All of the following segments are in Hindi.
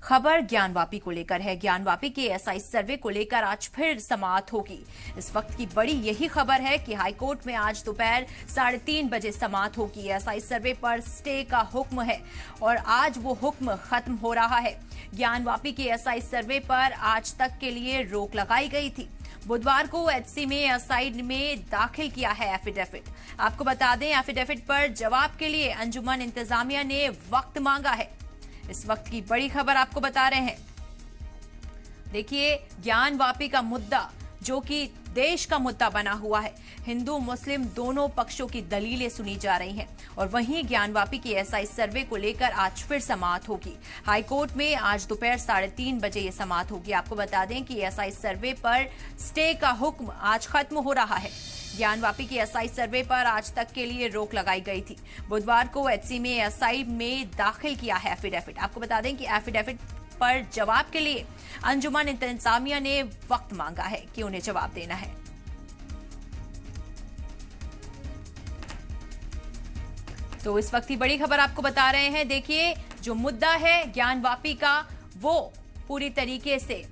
खबर ज्ञानवापी को लेकर है। ज्ञानवापी के एएसआई सर्वे को लेकर आज फिर समाअत होगी। इस वक्त की बड़ी यही खबर है कि हाईकोर्ट में आज दोपहर 3:30 बजे समाअत होगी। एएसआई सर्वे पर स्टे का हुक्म है और आज वो हुक्म खत्म हो रहा है। ज्ञानवापी के एएसआई सर्वे पर आज तक के लिए रोक लगाई गई थी। बुधवार को एचसी में एएसआई में दाखिल किया है एफिडेविट। आपको बता दें, एफिडेविट पर जवाब के लिए अंजुमन इंतजामिया ने वक्त मांगा है। इस वक्त की बड़ी खबर आपको बता रहे हैं। देखिए, ज्ञानवापी का मुद्दा जो कि देश का मुद्दा बना हुआ है, हिंदू मुस्लिम दोनों पक्षों की दलीलें सुनी जा रही हैं और वहीं ज्ञानवापी की एएसआई सर्वे को लेकर आज फिर समाअत होगी। हाईकोर्ट में आज दोपहर 3:30 बजे ये समाअत होगी। आपको बता दें कि एएसआई सर्वे पर स्टे का हुक्म आज खत्म हो रहा है। ज्ञानवापी की एएसआई सर्वे पर आज तक के लिए रोक लगाई गई थी। बुधवार को एचसी में एएसआई में दाखिल किया है एफिडेविट। आपको बता दें कि एफिडेविट पर जवाब के लिए अंजुमन इंतजामिया ने वक्त मांगा है कि उन्हें जवाब देना है। तो इस वक्त की बड़ी खबर आपको बता रहे हैं। देखिए, जो मुद्दा है ज्ञानवापी का, वो पूरी तरीके से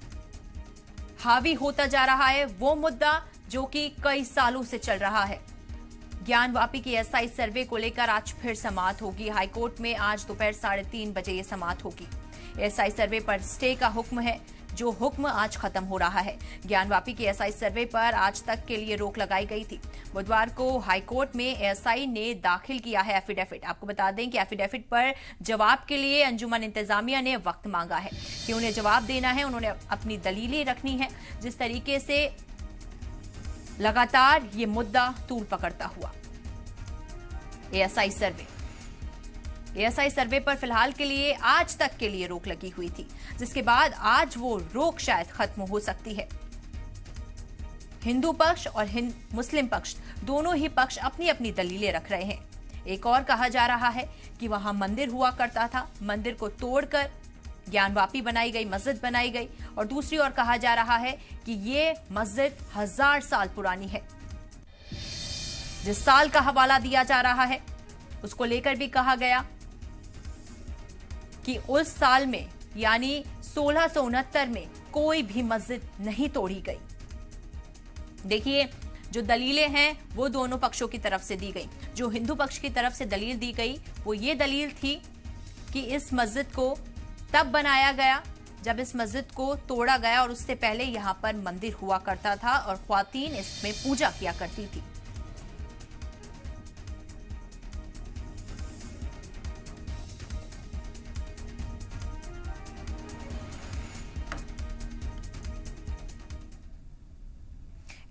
हावी होता जा रहा है। वो मुद्दा जो कि कई सालों से चल रहा है। ज्ञानवापी की एएसआई सर्वे को लेकर आज फिर समाअत होगी। हाईकोर्ट में आज दोपहर 3:30 बजे ये समाअत होगी। एएसआई सर्वे पर स्टे का हुक्म है, जो हुक्म आज खत्म हो रहा है। ज्ञानवापी की एएसआई सर्वे पर आज तक के लिए रोक लगाई गई थी। बुधवार को हाईकोर्ट में एएसआई ने दाखिल किया है एफिडेविट। आपको बता दें कि एफिडेविट पर जवाब के लिए अंजुमन इंतजामिया ने वक्त मांगा है कि उन्हें जवाब देना है। उन्होंने अपनी दलीलें रखनी है। जिस तरीके से लगातार ये मुद्दा तूल पकड़ता हुआ एएसआई सर्वे पर फिलहाल के लिए आज तक के लिए रोक लगी हुई थी, जिसके बाद आज वो रोक शायद खत्म हो सकती है। हिंदू पक्ष और मुस्लिम पक्ष दोनों ही पक्ष अपनी अपनी दलीलें रख रहे हैं। एक और कहा जा रहा है कि वहां मंदिर हुआ करता था, मंदिर को तोड़कर ज्ञानवापी बनाई गई, मस्जिद बनाई गई, और दूसरी ओर कहा जा रहा है कि ये मस्जिद 1000 साल पुरानी है। जिस साल का हवाला दिया जा रहा है उसको लेकर भी कहा गया कि उस साल में यानी 1669 में कोई भी मस्जिद नहीं तोड़ी गई। देखिए, जो दलीलें हैं वो दोनों पक्षों की तरफ से दी गई। जो हिंदू पक्ष की तरफ से दलील दी गई वो ये दलील थी कि इस मस्जिद को तब बनाया गया जब इस मस्जिद को तोड़ा गया और उससे पहले यहां पर मंदिर हुआ करता था और ख्वातीन इसमें पूजा किया करती थी।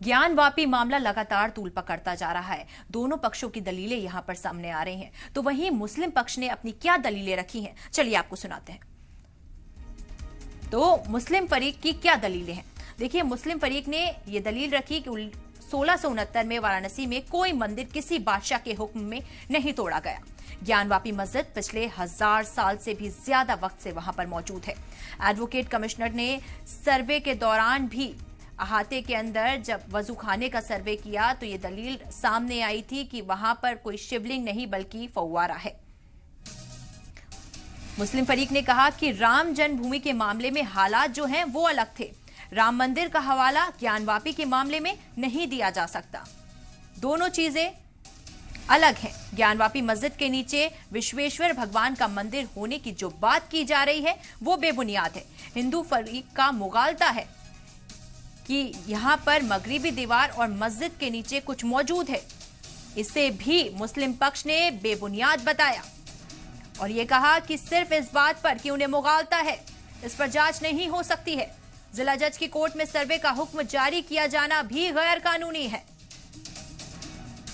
ज्ञानवापी मामला लगातार तूल पकड़ता जा रहा है। दोनों पक्षों की दलीलें यहां पर सामने आ रही हैं। तो वहीं मुस्लिम पक्ष ने अपनी क्या दलीलें रखी हैं, चलिए आपको सुनाते हैं। तो मुस्लिम फरीक की क्या दलीलें हैं? देखिए, मुस्लिम फरीक ने यह दलील रखी कि 1669 में वाराणसी में कोई मंदिर किसी बादशाह के हुक्म में नहीं तोड़ा गया। ज्ञानवापी मस्जिद पिछले 1000 साल से भी ज्यादा वक्त से वहां पर मौजूद है। एडवोकेट कमिश्नर ने सर्वे के दौरान भी अहाते के अंदर जब वजू खाने का सर्वे किया तो ये दलील सामने आई थी कि वहां पर कोई शिवलिंग नहीं बल्कि फव्वारा है। मुस्लिम फरीक ने कहा कि राम जन्मभूमि के मामले में हालात जो हैं वो अलग थे। राम मंदिर का हवाला ज्ञानवापी के मामले में नहीं दिया जा सकता। दोनों चीजें अलग हैं। ज्ञानवापी मस्जिद के नीचे विश्वेश्वर भगवान का मंदिर होने की जो बात की जा रही है वो बेबुनियाद है। हिंदू फरीक का मुगालता है कि यहां पर मगरिबी दीवार और मस्जिद के नीचे कुछ मौजूद है। इसे भी मुस्लिम पक्ष ने बेबुनियाद बताया और यह कहा कि सिर्फ इस बात पर कि उन्हें मुगालता है, इस पर जांच नहीं हो सकती है। जिला जज की कोर्ट में सर्वे का हुक्म जारी किया जाना भी गैर कानूनी है।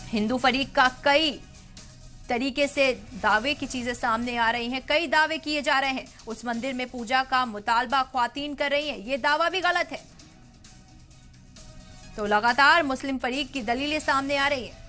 हिंदू फरीक का कई तरीके से दावे की चीजें सामने आ रही हैं। कई दावे किए जा रहे हैं। उस मंदिर में पूजा का मुतालबा ख्वातीन कर रही हैं, यह दावा भी गलत है। तो लगातार मुस्लिम फरीक की दलीलें सामने आ रही है।